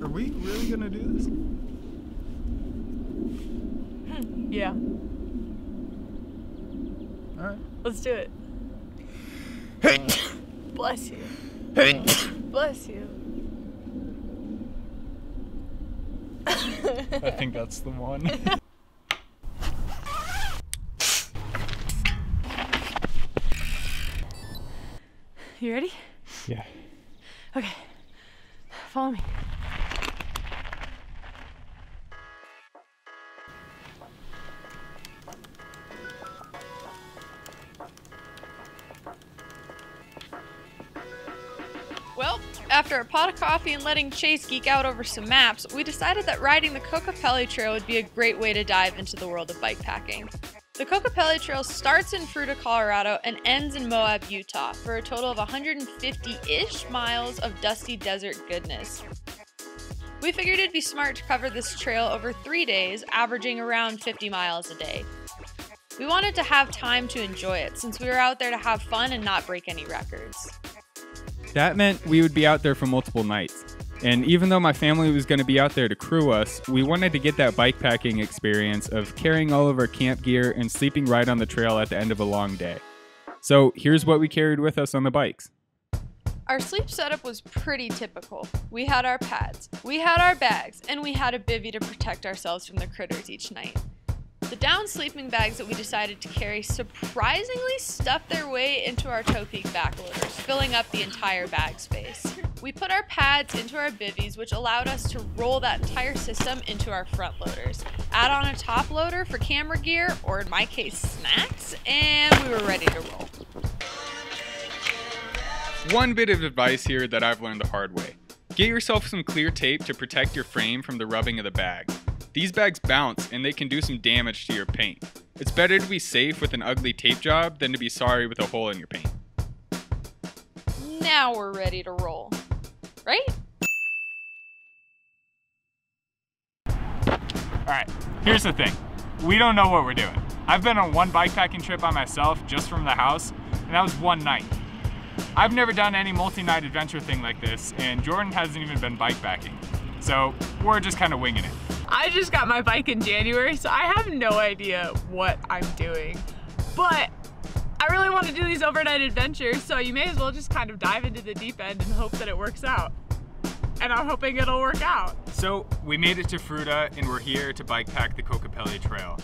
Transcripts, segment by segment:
Are we really gonna do this? Yeah. All right. Let's do it. Bless you. Bless you. I think that's the one. You ready? Yeah. Okay. Follow me. Well, after a pot of coffee and letting Chase geek out over some maps, we decided that riding the Kokopelli Trail would be a great way to dive into the world of bikepacking. The Kokopelli Trail starts in Fruita, Colorado and ends in Moab, Utah, for a total of 150-ish miles of dusty desert goodness. We figured it'd be smart to cover this trail over 3 days, averaging around 50 miles a day. We wanted to have time to enjoy it, since we were out there to have fun and not break any records. That meant we would be out there for multiple nights. And even though my family was going to be out there to crew us, we wanted to get that bikepacking experience of carrying all of our camp gear and sleeping right on the trail at the end of a long day. So here's what we carried with us on the bikes. Our sleep setup was pretty typical. We had our pads, we had our bags, and we had a bivvy to protect ourselves from the critters each night. The down sleeping bags that we decided to carry surprisingly stuffed their way into our Topeak backloaders, filling up the entire bag space. We put our pads into our bivvies, which allowed us to roll that entire system into our front loaders. Add on a top loader for camera gear, or in my case, snacks, and we were ready to roll. One bit of advice here that I've learned the hard way. Get yourself some clear tape to protect your frame from the rubbing of the bag. These bags bounce and they can do some damage to your paint. It's better to be safe with an ugly tape job than to be sorry with a hole in your paint. Now we're ready to roll, right? Alright, here's the thing. We don't know what we're doing. I've been on one bikepacking trip by myself just from the house, and that was one night. I've never done any multi-night adventure thing like this, and Jordan hasn't even been bikepacking. So we're just kind of winging it. I just got my bike in January, so I have no idea what I'm doing. But I really want to do these overnight adventures, so you may as well just kind of dive into the deep end and hope that it works out. And I'm hoping it'll work out. So we made it to Fruita and we're here to bikepack the Kokopelli Trail.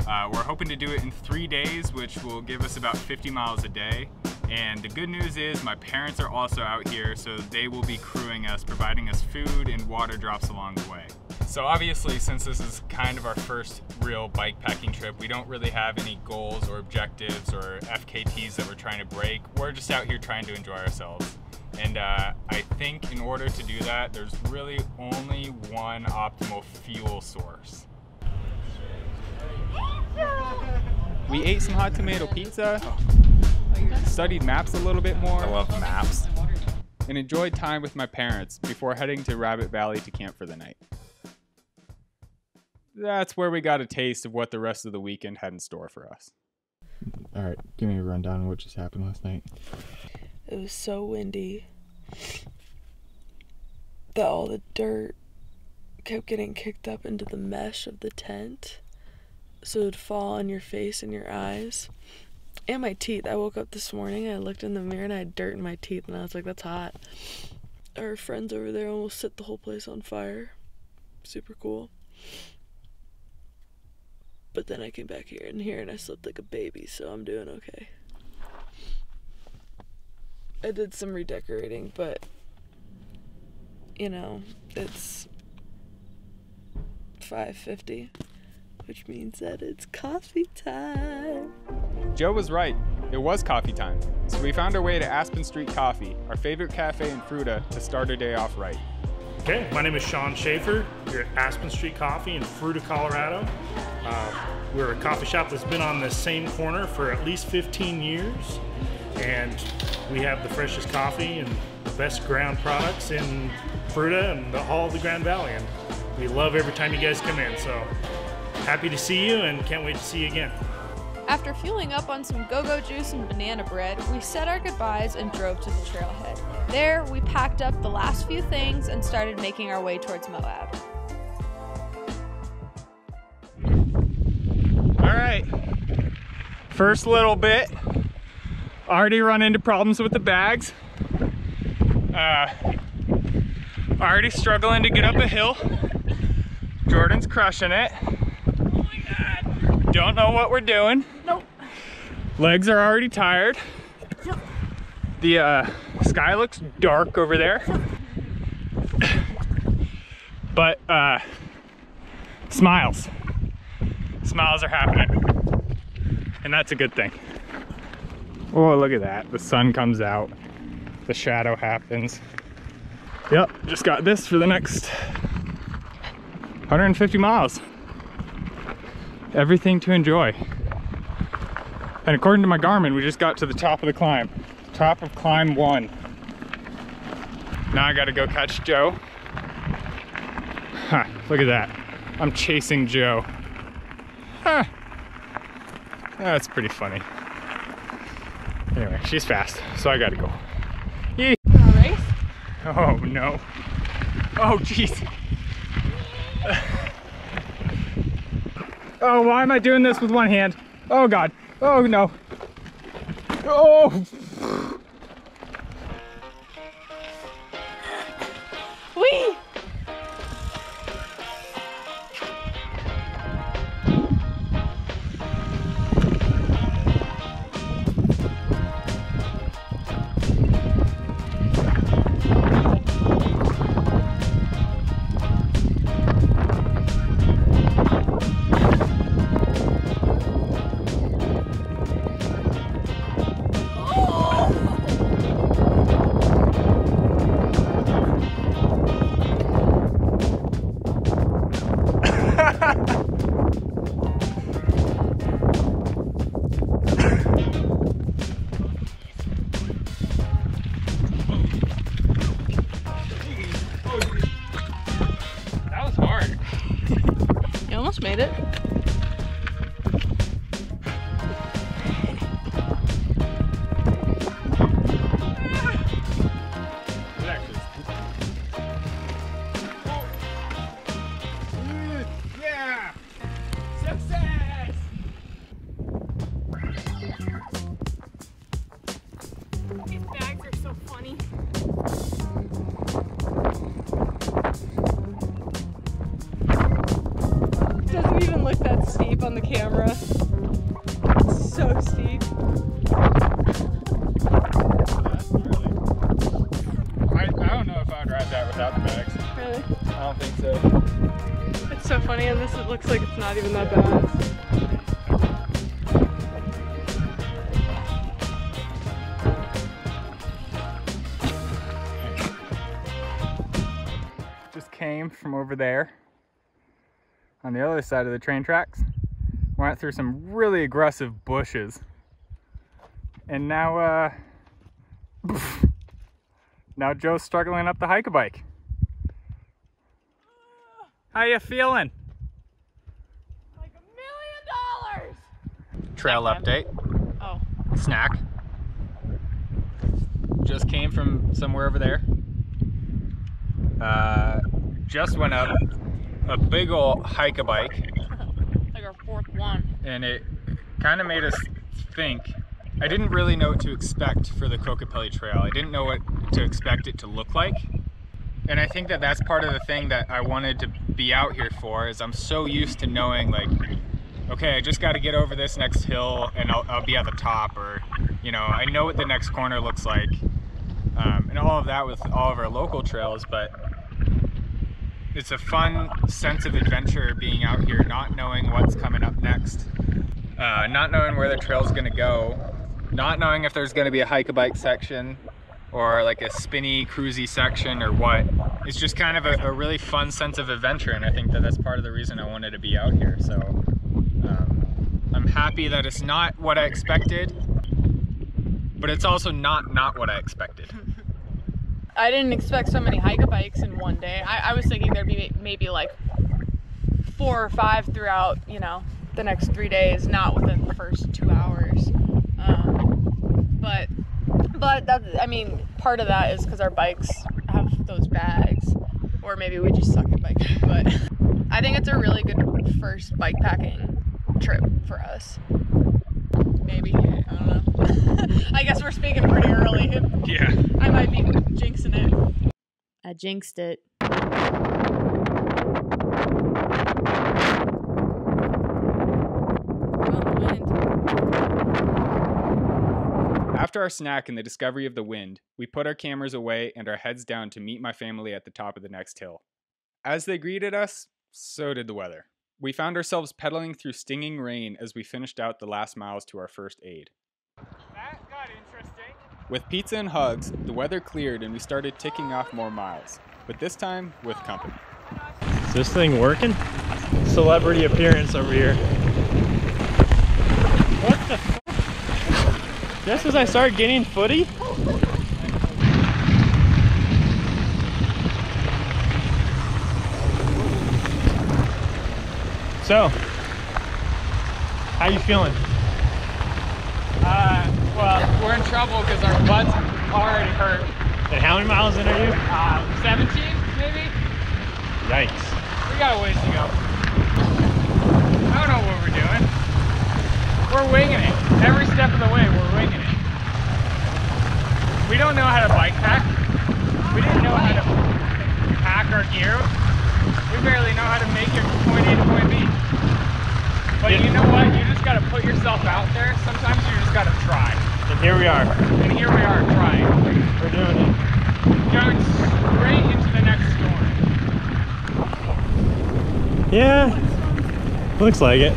We're hoping to do it in 3 days, which will give us about 50 miles a day. And the good news is my parents are also out here, so they will be crewing us, providing us food and water drops along the way. So obviously, since this is kind of our first real bikepacking trip, we don't really have any goals or objectives or FKTs that we're trying to break. We're just out here trying to enjoy ourselves. And I think in order to do that, there's really only one optimal fuel source. We ate some hot tomato pizza, studied maps a little bit more. I love maps. And enjoyed time with my parents before heading to Rabbit Valley to camp for the night. That's where we got a taste of what the rest of the weekend had in store for us. All right, give me a rundown of what just happened last night. It was so windy that all the dirt kept getting kicked up into the mesh of the tent, so it would fall on your face and your eyes and my teeth. I woke up this morning and I looked in the mirror and I had dirt in my teeth and I was like, that's hot. Our friends over there almost set the whole place on fire. Super cool. But then I came back here and I slept like a baby, so I'm doing okay. I did some redecorating, but you know, it's 5:50, which means that it's coffee time. Joe was right. It was coffee time. So we found our way to Aspen Street Coffee, our favorite cafe in Fruita, to start our day off right. Okay, my name is Sean Schaefer. We're at Aspen Street Coffee in Fruita, Colorado. We're a coffee shop that's been on the same corner for at least 15 years. And we have the freshest coffee and the best ground products in Fruita and all of the Grand Valley. And we love every time you guys come in. So happy to see you and can't wait to see you again. After fueling up on some go-go juice and banana bread, we said our goodbyes and drove to the trailhead. There, we packed up the last few things and started making our way towards Moab. All right, first little bit, already run into problems with the bags. Already struggling to get up a hill. Jordan's crushing it. Oh my God. Don't know what we're doing. Nope. Legs are already tired. Yep. The sky looks dark over there. But smiles. Smiles are happening. And that's a good thing. Oh, look at that. The sun comes out. The shadow happens. Yep, just got this for the next 150 miles. Everything to enjoy. And according to my Garmin, we just got to the top of the climb. Top of climb 1. Now I gotta go catch Joe. Huh, look at that. I'm chasing Joe. Huh. That's pretty funny. Anyway, she's fast, so I gotta go. Yee. Race? Oh no. Oh jeez. Oh, why am I doing this with one hand? Oh God. Oh no. Oh. Whee! Made it. Yeah! Success! These bags are so funny. Doesn't even look that steep on the camera. It's so steep. I don't know if I would ride that without the bags. Really? I don't think so. It's so funny on this, it looks like it's not even that bad. Just came from over there on the other side of the train tracks. Went through some really aggressive bushes. And now, now Joe's struggling up the hike-a-bike. How you feeling? Like $1 million! Trail update. Oh. Snack. Just came from somewhere over there. Just went up a big ol' hike-a-bike. Like our fourth one. And it kind of made us think. I didn't really know what to expect for the Kokopelli Trail. I didn't know what to expect it to look like. And I think that that's part of the thing that I wanted to be out here for, is I'm so used to knowing, like, okay, I just got to get over this next hill and I'll be at the top, or, you know, I know what the next corner looks like. And all of that with all of our local trails, but it's a fun sense of adventure being out here, not knowing what's coming up next, not knowing where the trail's gonna go, not knowing if there's gonna be a hike-a-bike section or like a spinny, cruisy section or what. It's just kind of a really fun sense of adventure, and I think that that's part of the reason I wanted to be out here. So I'm happy that it's not what I expected, but it's also not what I expected. I didn't expect so many hike-a-bikes in one day. I was thinking there'd be maybe like 4 or 5 throughout, you know, the next 3 days, not within the first 2 hours. But that, I mean, part of that is because our bikes have those bags, or maybe we just suck at biking. But I think it's a really good first bike packing trip for us. Maybe, I don't know. I guess we're speaking pretty early. Yeah. I might be jinxing it. I jinxed it. After our snack and the discovery of the wind, we put our cameras away and our heads down to meet my family at the top of the next hill. As they greeted us, so did the weather. We found ourselves pedaling through stinging rain as we finished out the last miles to our first aid. That got interesting. With pizza and hugs, the weather cleared and we started ticking off more miles, but this time with company. Is this thing working? Celebrity appearance over here. What the f? Just as I start getting footy? So, how you feeling? Well, we're in trouble because our butts already hurt. And how many miles in are you? 17, maybe? Yikes. We got a ways to go. I don't know what we're doing. We're winging it. Every step of the way, we're winging it. We don't know how to bike pack. We didn't know how to pack our gear. We barely know how to make it from point A to point B. But you know what? You just gotta put yourself out there. Sometimes you just gotta try. And here we are. And here we are trying. We're doing it. Going straight into the next storm. Yeah, looks like it.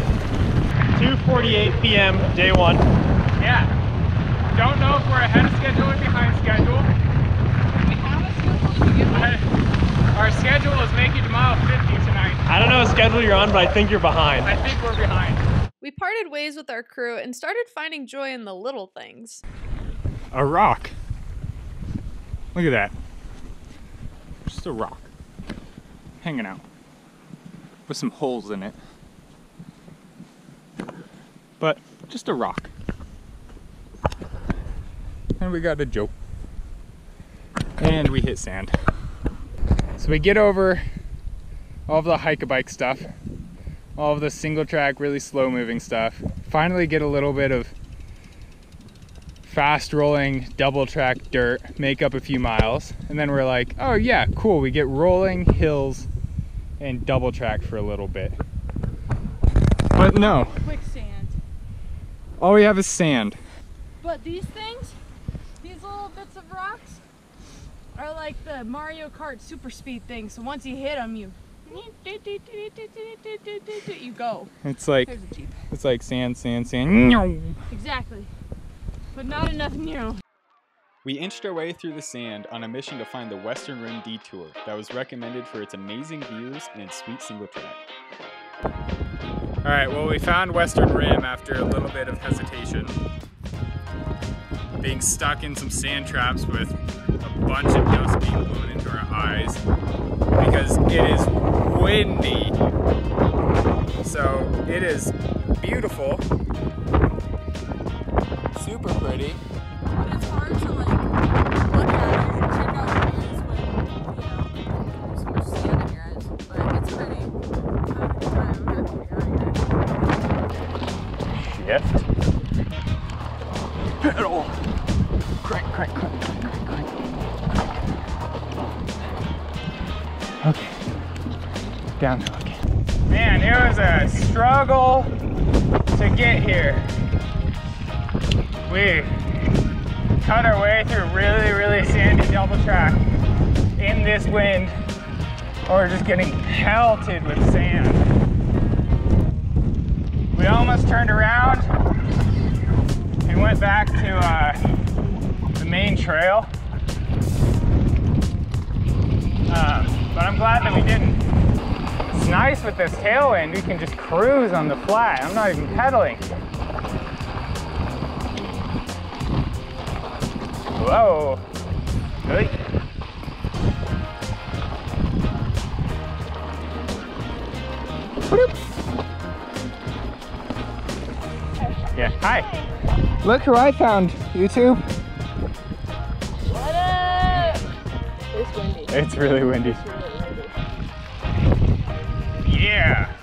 2:48 p.m. day one. Yeah. Don't know if we're ahead of schedule or behind schedule. We have a schedule to get But our schedule is making to mile 50 tonight. I don't know what schedule you're on, but I think you're behind. I think we're behind. We parted ways with our crew and started finding joy in the little things. A rock. Look at that. Just a rock. Hanging out. With some holes in it. But just a rock. And we got a joke. And we hit sand. So we get over all of the hike-a-bike stuff, all of the single track, really slow moving stuff. Finally get a little bit of fast rolling double track dirt, make up a few miles. And then we're like, oh yeah, cool. We get rolling hills and double track for a little bit. But no. Quicksand. All we have is sand. But these things, these little bits of rocks, are like the Mario Kart super speed thing. So once you hit them, you go. It's like There's a Jeep. it's like sand, sand, sand. Exactly. But not enough new. We inched our way through the sand on a mission to find the Western Rim detour that was recommended for its amazing views and sweet single track. Alright, well we found Western Rim after a little bit of hesitation. Being stuck in some sand traps with a bunch of dust being blown into our eyes because it is windy. So it is beautiful, super pretty. But it's hard to like look at it and check out the views when, you know, there's so much sand in your eyes. But it's pretty. I'm happy to be out here. Shift. Pedal. Crank, crank, crank, crank, crank, crank. Okay. Downhill again. Man, it was a struggle to get here. We cut our way through really, really sandy double track in this wind, or just getting pelted with sand. We almost turned around and went back to the main trail. But I'm glad that we didn't. It's nice with this tailwind, we can just cruise on the flat. I'm not even pedaling. Whoa. Hey. Hi. Look who I found, YouTube. What up? It's windy. It's really windy. It's really windy. Yeah.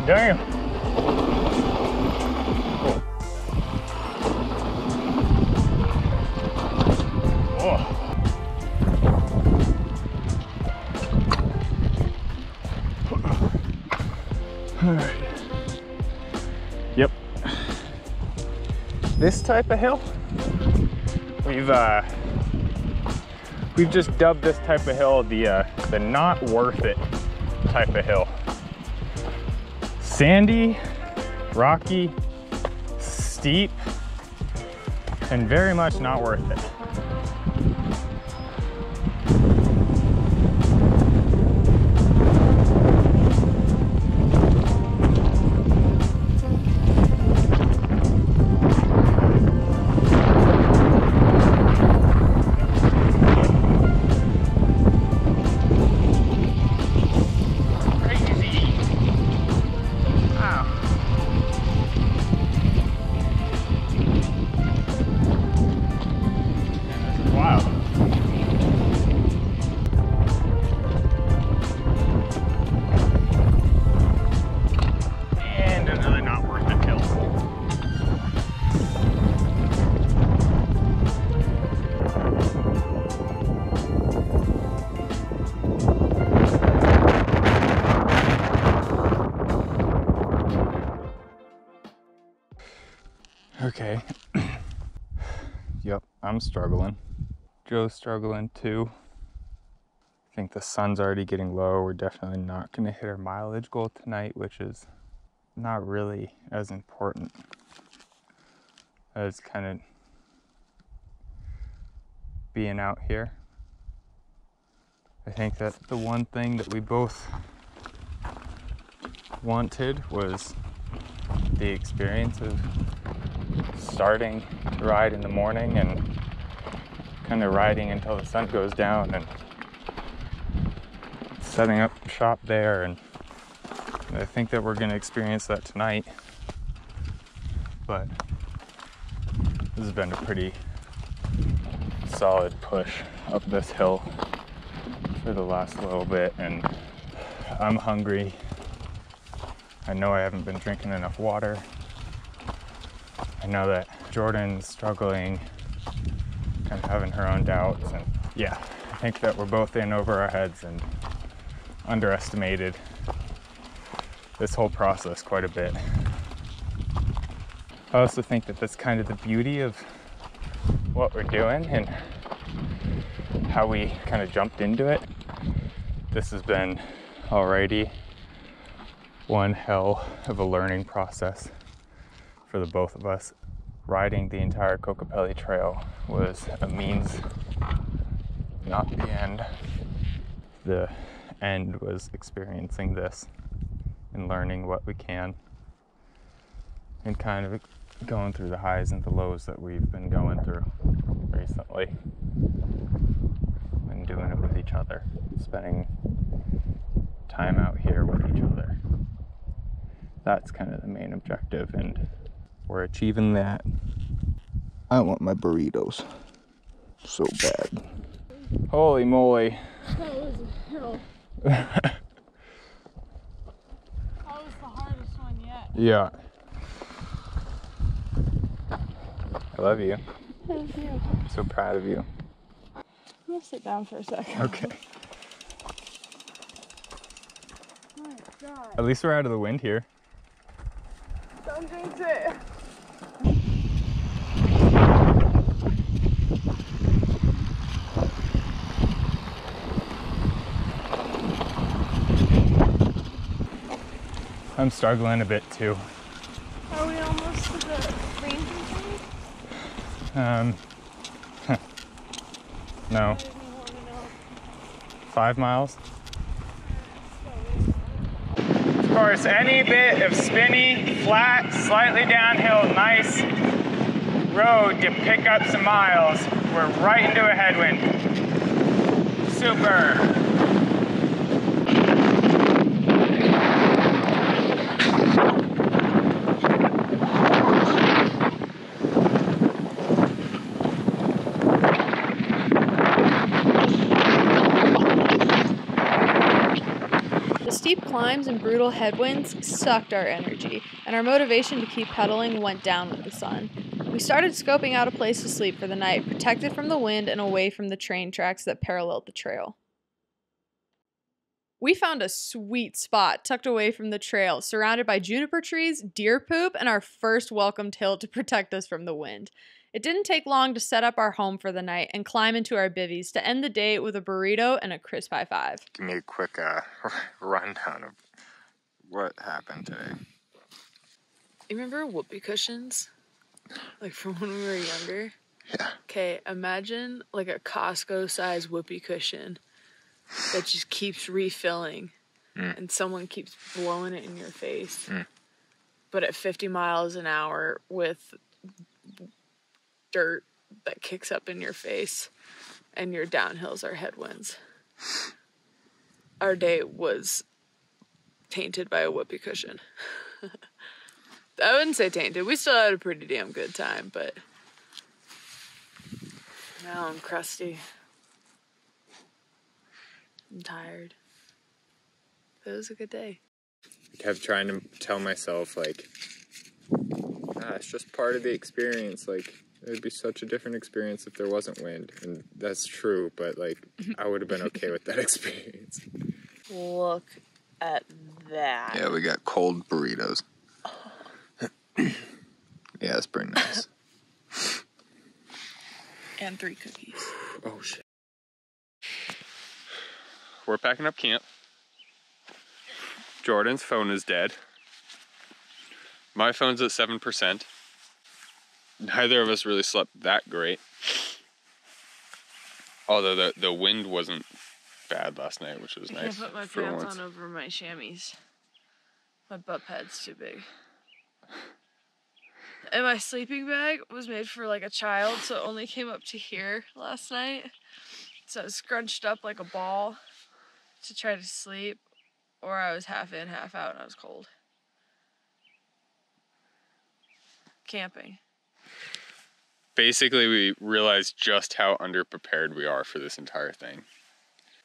Damn. Oh. All right. Yep. This type of hill, we've just dubbed this type of hill the not worth it type of hill. Sandy, rocky, steep, and very much not worth it. Okay. Yep, I'm struggling. Joe's struggling too. I think the sun's already getting low. We're definitely not going to hit our mileage goal tonight, which is not really as important as kind of being out here. I think that the one thing that we both wanted was the experience of starting to ride in the morning and kind of riding until the sun goes down and setting up shop there, and I think that we're going to experience that tonight. But this has been a pretty solid push up this hill for the last little bit, and I'm hungry. I know I haven't been drinking enough water. I know that Jordan's struggling, kind of having her own doubts, and yeah, I think that we're both in over our heads and underestimated this whole process quite a bit. I also think that that's kind of the beauty of what we're doing and how we kind of jumped into it. This has been already one hell of a learning process for the both of us. Riding the entire Kokopelli trail was a means, not the end. The end was experiencing this and learning what we can and kind of going through the highs and the lows that we've been going through recently and doing it with each other, spending time out here with each other. That's kind of the main objective, and we're achieving that. I want my burritos so bad. Holy moly. That was a hill. That was the hardest one yet. Yeah. I love you. Thank you. I'm so proud of you. I'm gonna sit down for a second. Okay. Oh my God. At least we're out of the wind here. Don't jinx it. I'm struggling a bit too. Are we almost to the ranger thing? No. 5 miles. Of course, any bit of spinny, flat, slightly downhill, nice road to pick up some miles, we're right into a headwind. Super. Steep climbs and brutal headwinds sucked our energy, and our motivation to keep pedaling went down with the sun. We started scoping out a place to sleep for the night, protected from the wind and away from the train tracks that paralleled the trail. We found a sweet spot tucked away from the trail, surrounded by juniper trees, deer poop, and our first welcomed hill to protect us from the wind. It didn't take long to set up our home for the night and climb into our bivvies to end the day with a burrito and a crisp high five. Give me a quick rundown of what happened today. You remember whoopee cushions? Like from when we were younger? Yeah. Okay, imagine like a Costco-sized whoopee cushion that just keeps refilling and someone keeps blowing it in your face. But at 50 miles an hour with dirt that kicks up in your face and your downhills are headwinds. Our day was tainted by a whoopee cushion. I wouldn't say tainted. We still had a pretty damn good time, but now I'm crusty. I'm tired. It was a good day. I kept trying to tell myself, like, it's just part of the experience. Like, it would be such a different experience if there wasn't wind. And that's true, but, like, I would have been okay with that experience. Look at that. Yeah, we got cold burritos. Yeah, it's pretty nice. And 3 cookies. Oh, shit. We're packing up camp. Jordan's phone is dead. My phone's at 7%. Neither of us really slept that great. Although the wind wasn't bad last night, which was nice. I can't put my pants on over my chamois. My butt pad's too big. And my sleeping bag was made for like a child, so it only came up to here last night. So I was scrunched up like a ball to try to sleep, or I was half in, half out, and I was cold. Camping. Basically, we realized just how underprepared we are for this entire thing.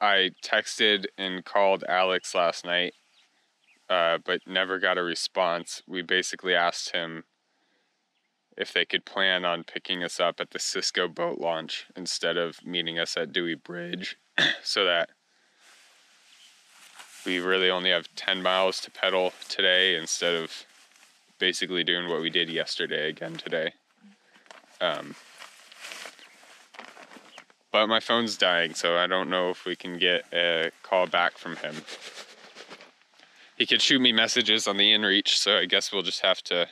I texted and called Alex last night, but never got a response. We basically asked him if they could plan on picking us up at the Cisco boat launch instead of meeting us at Dewey Bridge, so that we really only have 10 miles to pedal today instead of basically doing what we did yesterday again today. But my phone's dying, so I don't know if we can get a call back from him. He could shoot me messages on the inReach, so I guess we'll just have to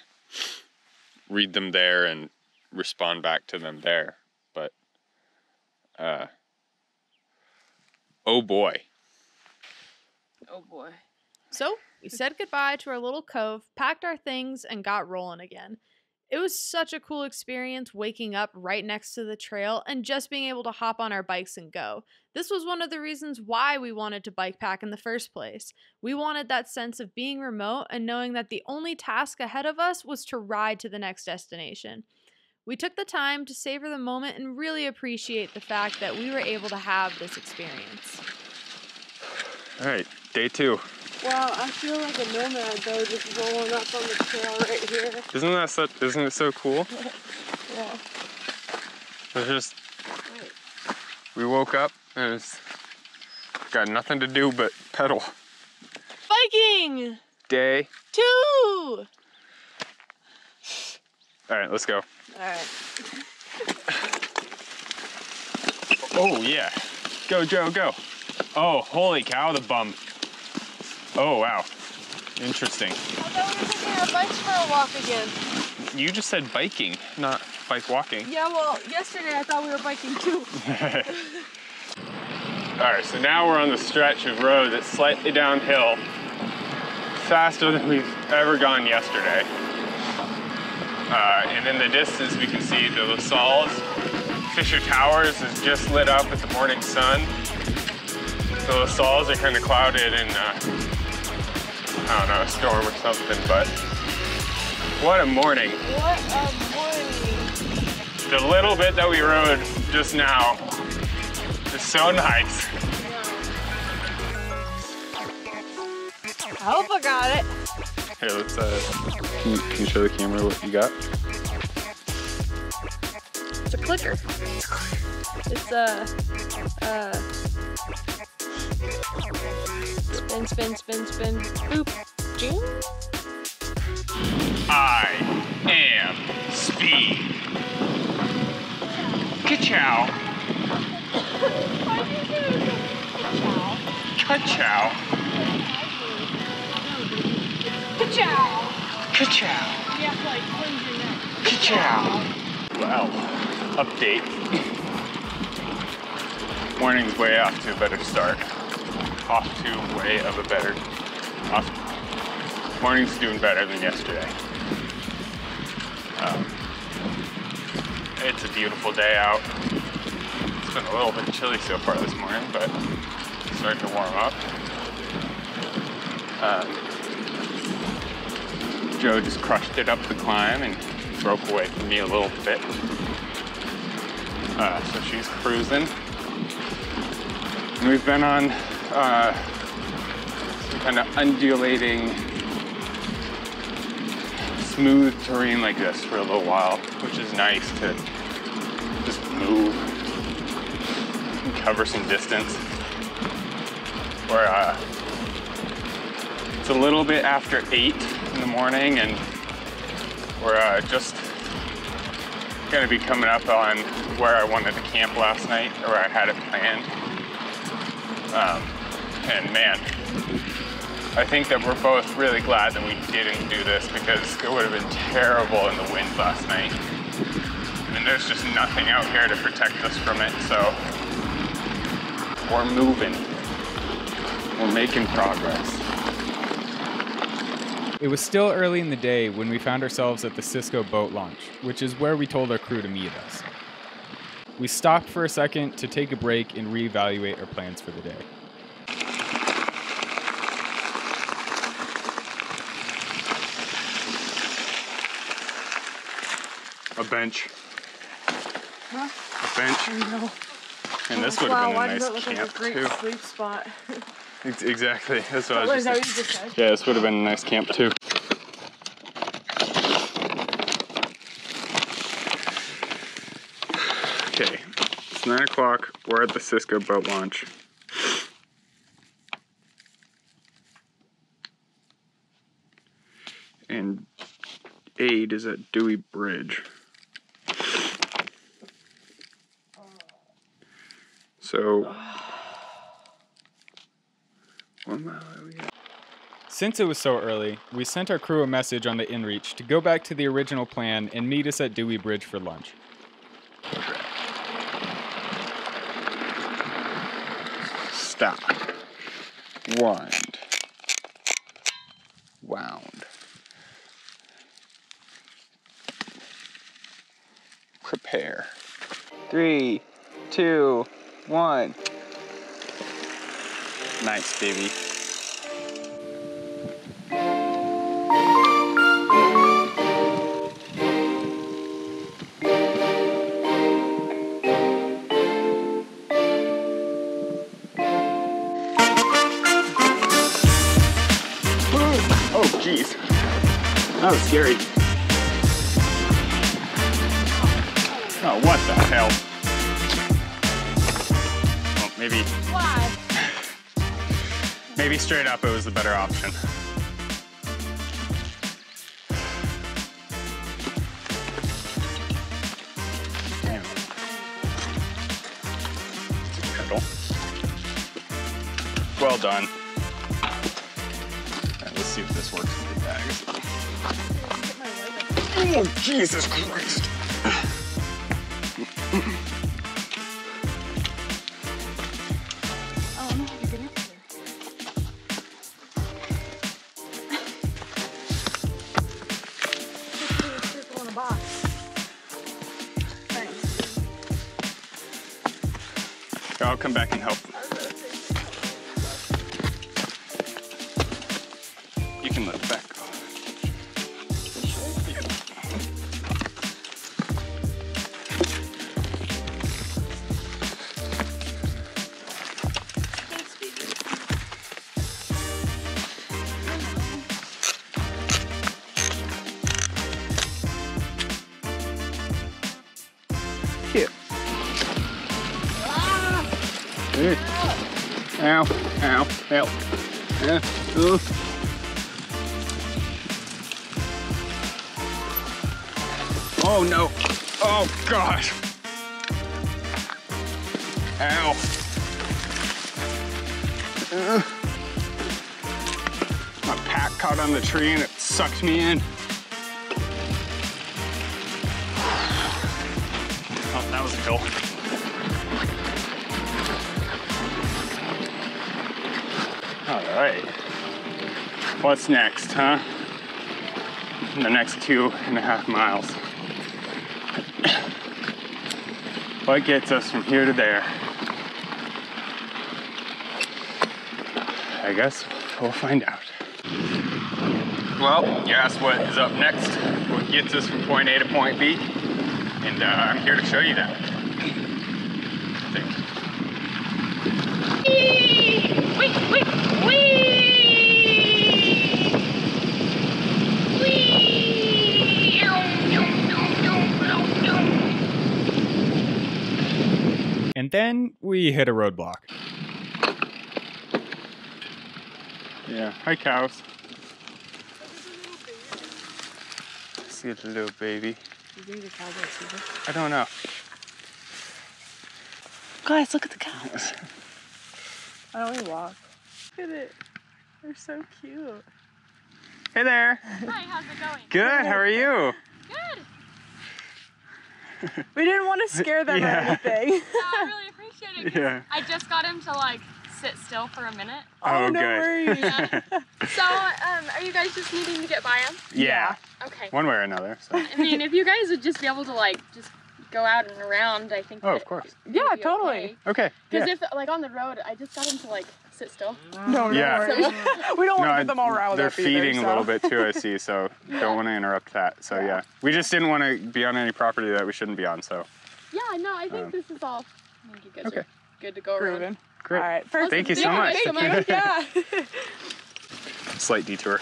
read them there and respond back to them there. But, oh boy. Oh boy. So, we said goodbye to our little cove, packed our things, and got rolling again. It was such a cool experience waking up right next to the trail and just being able to hop on our bikes and go. This was one of the reasons why we wanted to bike pack in the first place. We wanted that sense of being remote and knowing that the only task ahead of us was to ride to the next destination. We took the time to savor the moment and really appreciate the fact that we were able to have this experience. All right, day 2. Wow, I feel like a nomad though, just rolling up on the trail right here. Isn't it so cool? Yeah. We woke up and it's got nothing to do but pedal. Biking! Day 2! All right, let's go. Alright. Oh yeah, go Joe, go. Oh, holy cow, the bump. Oh wow. Interesting. I thought we were taking our bikes for a walk again. You just said biking, not bike walking. Yeah, well, yesterday I thought we were biking too. All right, so now we're on the stretch of road that's slightly downhill, faster than we've ever gone yesterday. And in the distance, we can see the La Salle's Fisher Towers is just lit up with the morning sun. The La Salle's are kind of clouded in, I don't know, a storm or something, but what a morning. What a morning. The little bit that we rode just now is so nice. I hope I got it. Here, let's, can you show the camera what you got? It's a clicker. It's a, spin, boop, jing. I am speed. Ka-chow. Ka-chow. Ka-chow. Ka-chow. You have to like cleanse your neck. Ka-chow. Well, update. Morning's way off to a better start. Morning's doing better than yesterday. It's a beautiful day out. It's been a little bit chilly so far this morning, but it's starting to warm up. Joe just crushed it up the climb and broke away from me a little bit. So she's cruising. And we've been on some kind of undulating, smooth terrain like this for a little while, which is nice to just move and cover some distance. It's a little bit after 8 in the morning, and we're just gonna be coming up on where I wanted to camp last night, or where I had it planned. And man, I think that we're both really glad that we didn't do this, because it would have been terrible in the wind last night. I mean, there's just nothing out here to protect us from it, so we're moving. We're making progress. It was still early in the day when we found ourselves at the Cisco boat launch, which is where we told our crew to meet us. We stopped for a second to take a break and reevaluate our plans for the day. A bench. Huh? A bench. I know. And this would have been a nice Wow, why does that look camp like a great too. sleep spot? Exactly. That's what I What was is that just what you just said? Yeah, this would have been a nice camp too. Okay, it's 9 o'clock. We're at the Cisco boat launch. And 8 is at Dewey Bridge. So, 1 mile are we at? Since it was so early, we sent our crew a message on the inReach to go back to the original plan and meet us at Dewey Bridge for lunch. Stop. Wind. Wound. Prepare. 3, 2, 1. Nice, baby. Oh, jeez. That was scary. Oh, what the hell? Well, maybe... Why? Maybe straight up it was the better option. Damn. Pedal. Well done. Alright, let's see if this works with the bags. Oh, Jesus Christ. I'll come back and help. You can let it back go. Yeah. Thanks, baby. Cute. Ow, ow, help. Oh no. Oh gosh. Ow. My pack caught on the tree and it sucked me in. Oh, that was a hill. All right, what's next, huh? The next 2.5 miles. What gets us from here to there? I guess we'll find out. Well, you asked what is up next, what gets us from point A to point B, and I'm here to show you that. Wait, wait, wait! And then we hit a roadblock. Yeah, hi cows. See the little baby. You think the cows are super? I don't know. Guys, look at the cows. Why don't we walk? Look at it. They're so cute. Hey there. Hi, how's it going? Good, how are you? Good. We didn't want to scare them or anything. Yeah, I really appreciate it. Yeah. I just got him to like sit still for a minute. Oh, no good. worries. So, are you guys just needing to get by him? Yeah. Okay. One way or another. So. I mean, if you guys would just be able to like just go out and around, I think. Oh, of course. Yeah, totally. Okay. Because Yeah. if like on the road, I just got him to like sit still. No, Yeah. worries. We don't want to No, get them all riled they're up either, feeding so. a little bit too, I see, so don't want to interrupt that. So yeah. We just didn't want to be on any property that we shouldn't be on, so. Yeah, no, I think this is all. I think you guys are good to go around. Grooving. Great. All right, perfect. Thank you so much. Thank you. Yeah. Slight detour.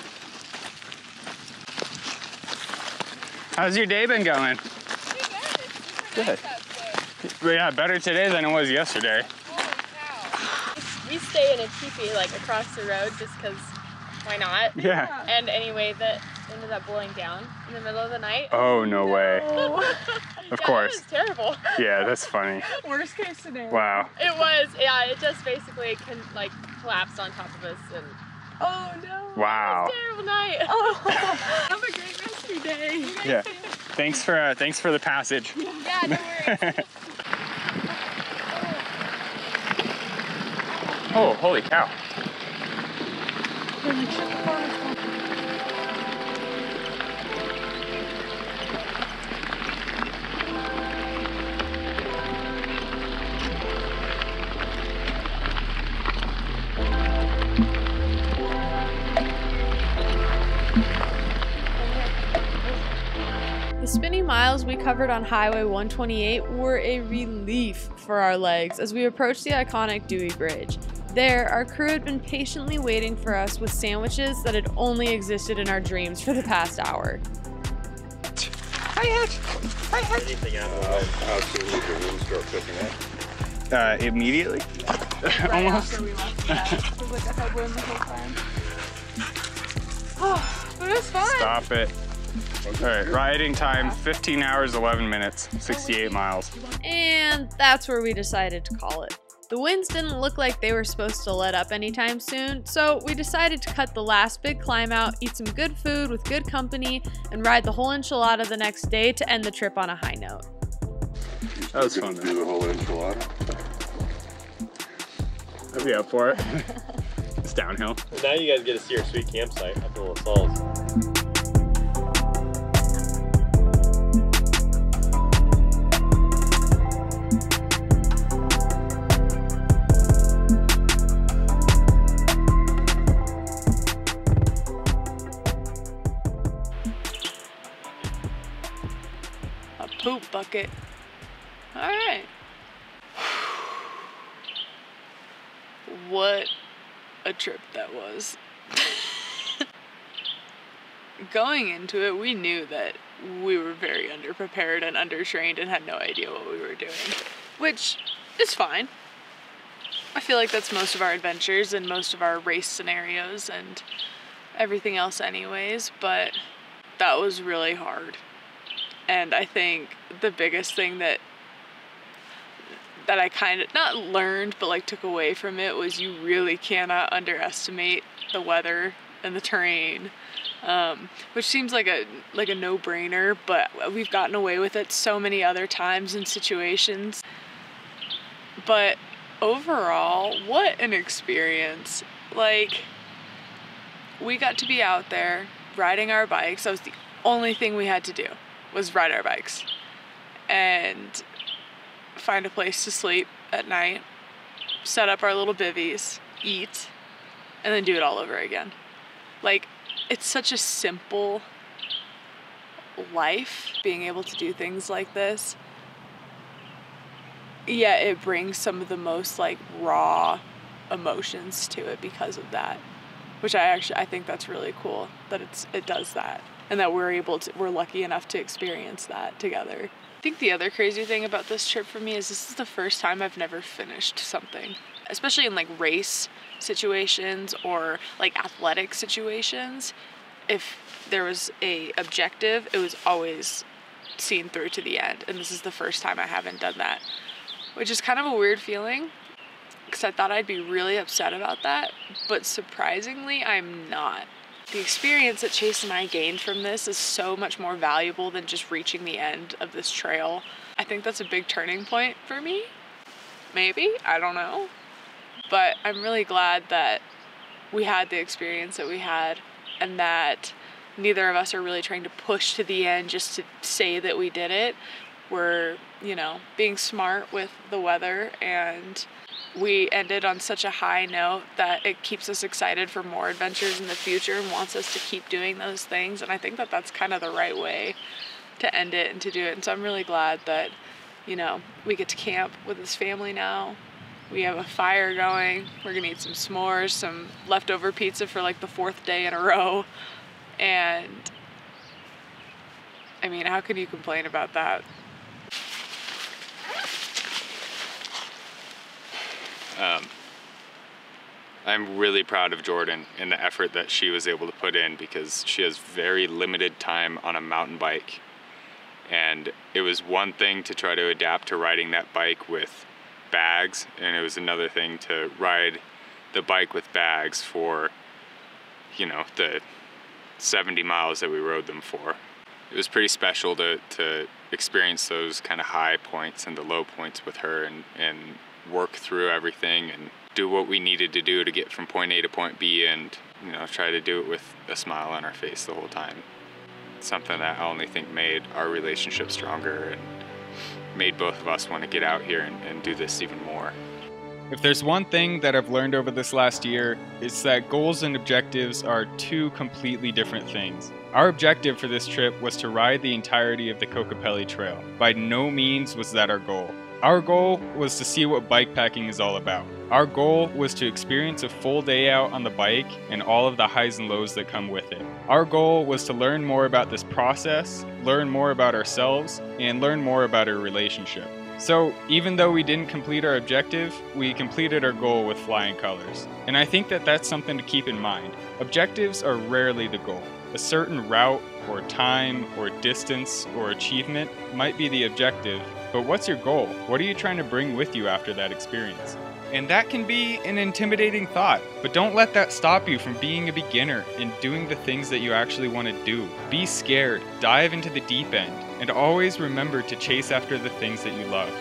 How's your day been going? Pretty good. It's super Good. nice out today. Well, yeah, better today than it was yesterday. Holy cow. We stay in a teepee like across the road just because why not? Yeah. And anyway, that ended up blowing down in the middle of the night. Oh, no way. Of course. It was terrible. Yeah, that's funny. Worst case scenario. Wow. It was, yeah, it just basically like collapsed on top of us and Oh no. Wow. it was a terrible night. Oh. Have a great rest of your day. Yeah. Thanks for the passage. Yeah, no worries. Oh, holy cow. The spinning miles we covered on Highway 128 were a relief for our legs as we approached the iconic Dewey Bridge. There, our crew had been patiently waiting for us with sandwiches that had only existed in our dreams for the past hour. Anything out of the way, how soon did your wound start cooking up? Immediately? Right Almost. after we left, yeah. It was like a headwind the whole time. Oh, but it was fun. Stop it. All right, riding time, 15 hours, 11 minutes, 68 miles. And that's where we decided to call it. The winds didn't look like they were supposed to let up anytime soon, so we decided to cut the last big climb out, eat some good food with good company, and ride the whole enchilada the next day to end the trip on a high note. That was fun. Do the whole enchilada. I'd be up for it. It's downhill. Now you guys get to see our sweet campsite up in Little Falls. Poop bucket. All right. What a trip that was. Going into it, we knew that we were very underprepared and undertrained and had no idea what we were doing, which is fine. I feel like that's most of our adventures and most of our race scenarios and everything else anyways, but that was really hard. And I think the biggest thing that I kind of, not learned, but like took away from it was you really cannot underestimate the weather and the terrain, which seems like a no-brainer, but we've gotten away with it so many other times in situations. But overall, what an experience. Like, we got to be out there riding our bikes. That was the only thing we had to do, was ride our bikes and find a place to sleep at night, set up our little bivvies, eat, and then do it all over again. Like, it's such a simple life, being able to do things like this. Yeah, it brings some of the most like raw emotions to it because of that, which I think that's really cool that it does that. And that we're lucky enough to experience that together. I think the other crazy thing about this trip for me is this is the first time I've never finished something, especially in like race situations or like athletic situations. If there was a objective, it was always seen through to the end. And this is the first time I haven't done that, which is kind of a weird feeling because I thought I'd be really upset about that, but surprisingly, I'm not. The experience that Chase and I gained from this is so much more valuable than just reaching the end of this trail. I think that's a big turning point for me. Maybe, I don't know. But I'm really glad that we had the experience that we had and that neither of us are really trying to push to the end just to say that we did it. We're, being smart with the weather, and we ended on such a high note that it keeps us excited for more adventures in the future and wants us to keep doing those things. And I think that that's kind of the right way to end it and to do it. And so I'm really glad that, we get to camp with his family now. We have a fire going. We're gonna eat some s'mores, some leftover pizza for like the 4th day in a row. And I mean, how can you complain about that? I'm really proud of Jordan and the effort that she was able to put in, because she has very limited time on a mountain bike. And it was one thing to try to adapt to riding that bike with bags, and it was another thing to ride the bike with bags for, the 70 miles that we rode them for. It was pretty special to experience those kind of high points and the low points with her and work through everything and do what we needed to do to get from point A to point B, and try to do it with a smile on our face the whole time. Something that I only think made our relationship stronger and made both of us want to get out here and do this even more. If there's one thing that I've learned over this last year, it's that goals and objectives are two completely different things. Our objective for this trip was to ride the entirety of the Kokopelli Trail. By no means was that our goal. Our goal was to see what bikepacking is all about. Our goal was to experience a full day out on the bike and all of the highs and lows that come with it. Our goal was to learn more about this process, learn more about ourselves, and learn more about our relationship. So even though we didn't complete our objective, we completed our goal with flying colors. And I think that that's something to keep in mind. Objectives are rarely the goal. A certain route or time or distance or achievement might be the objective, but what's your goal? What are you trying to bring with you after that experience? And that can be an intimidating thought, but don't let that stop you from being a beginner and doing the things that you actually want to do. Be scared, dive into the deep end, and always remember to chase after the things that you love.